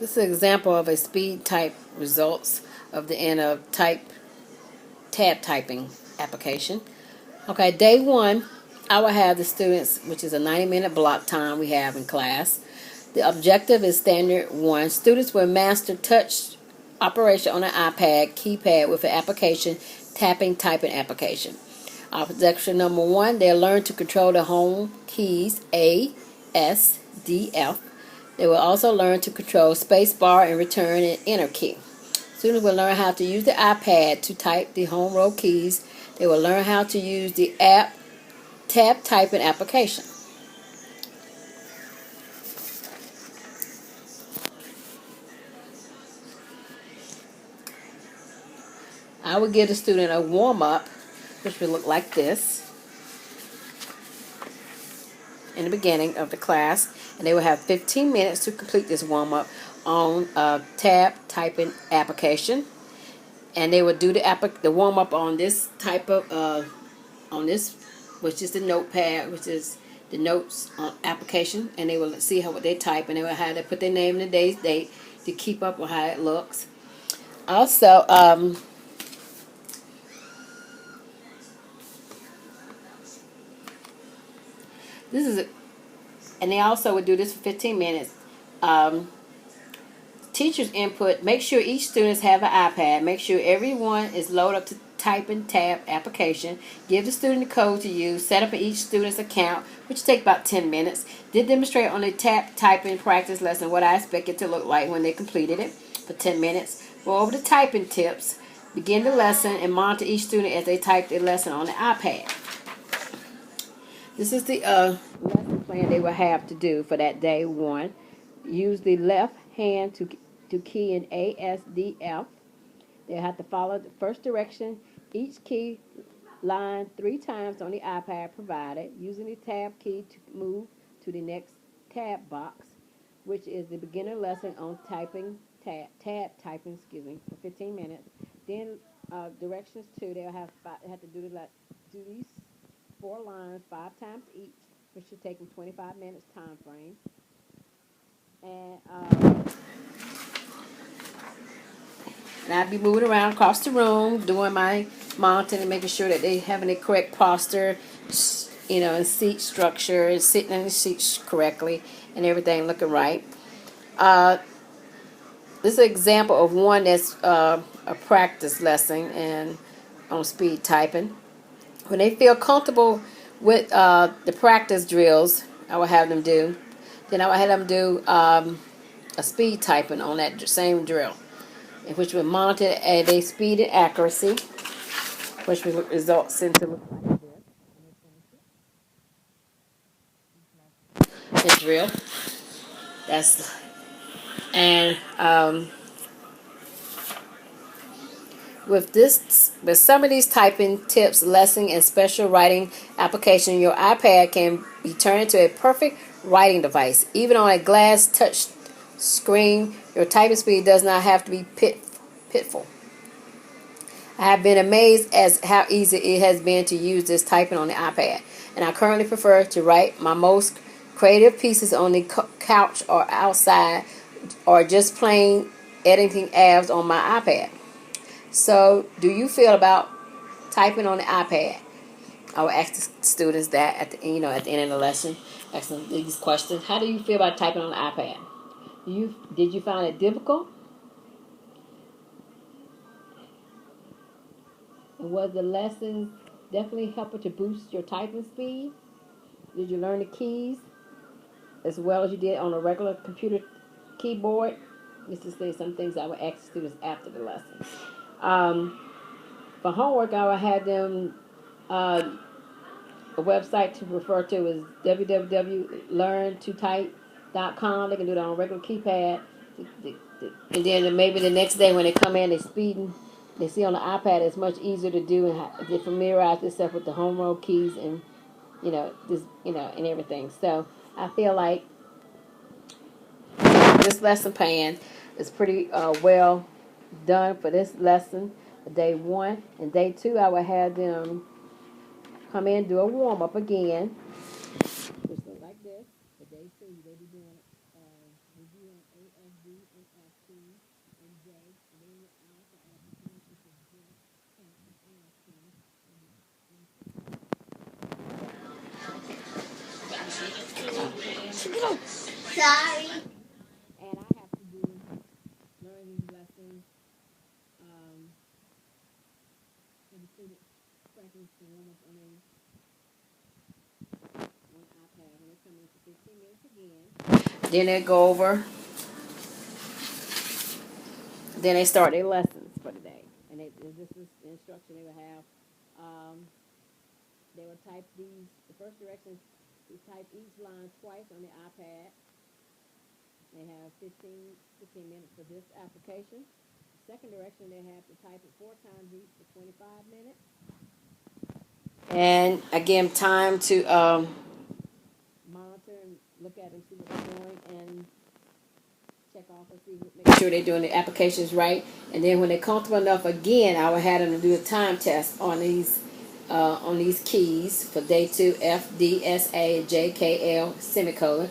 This is an example of a speed type results of the end of tab typing application. Okay, day one, I will have the students, which is a 90-minute block time we have in class. The objective is standard one. Students will master touch operation on an iPad keypad with an application tapping typing application. Objective number one, they'll learn to control the home keys A, S, D, F. They will also learn to control space bar and return and enter key. Students will learn how to use the iPad to type the home row keys. They will learn how to use the app tab typing application. I will give the student a warm-up, which will look like this in the beginning of the class, and they will have 15 minutes to complete this warm-up on a tab typing application. And they will do the warm-up on this type of on this, which is the notepad, which is the notes application, and they will see what they type, and they will have to put their name and the day's date to keep up with how it looks. Also, this is and they also would do this for 15 minutes. Teachers input, make sure each student have an iPad, make sure everyone is loaded up to type and tab application, give the student the code to use, set up each student's account, which take about 10 minutes. Did demonstrate on the tab typing practice lesson what I expect it to look like when they completed it for 10 minutes. Go over the typing tips, begin the lesson, and monitor each student as they type their lesson on the iPad. This is the lesson plan they will have to do for that day one. Use the left hand to key in A, S, D, F. They'll have to follow the first direction, each key line 3 times on the iPad provided, using the tab key to move to the next tab box, which is the beginner lesson on typing, tab typing, for 15 minutes. Then directions 2, they'll have to do these 4 lines 5 times each, which should take them 25 minutes time frame. And I'll be moving around across the room, doing my monitoring and making sure that they having the correct posture, and seat structure, and sitting in the seats correctly, and everything looking right. This is an example of one that's a practice lesson and on speed typing. When they feel comfortable with the practice drills, I will have them do. Then I will have them do a speed typing on that same drill, which will monitor at a speed and accuracy, which will result into look like this drill. That's and with some of these typing tips, lesson, and special writing application, your iPad can be turned into a perfect writing device. Even on a glass touch screen, your typing speed does not have to be pitful. I have been amazed as how easy it has been to use this typing on the iPad, and I currently prefer to write my most creative pieces on the couch or outside, or just plain editing apps on my iPad. So, do you feel about typing on the iPad? I will ask the students that at the end of the lesson, ask them these questions. How do you feel about typing on the iPad? Did you find it difficult? And was the lesson definitely helping to boost your typing speed? Did you learn the keys as well as you did on a regular computer keyboard? Just to say some things I would ask students after the lesson. For homework, I would have them a website to refer to is www.learntotype.com. They can do it on a regular keypad. And then maybe the next day when they come in, they're speeding. They see on the iPad it's much easier to do, and they familiarize themselves with the home row keys and and everything. So I feel like this lesson plan is pretty well done for this lesson. Day 1 and day 2, I will have them come in, do a warm up again. Just like this. For day 2, they be doing reviewing S, D, and F keys, and J, and then your alpha amplitude, which is this, tap, and AS keys, Sorry. And I have to learn these lessons for the students practice to warm up on iPad, and they come in for 15 minutes again. Then they go over. Then they start their lessons for the day, and this is the instruction they will have. They will type these. The first direction is type each line twice on the iPad. They have 15 minutes for this application. The second direction, they have to type it 4 times each for 25 minutes. And again, time to monitor and look at and see what they're doing and check off and see, make sure they're doing the applications right. And then when they're comfortable enough, again, I will have them to do a time test on these keys for day 2, F, D, S, A, J, K, L, semicolon.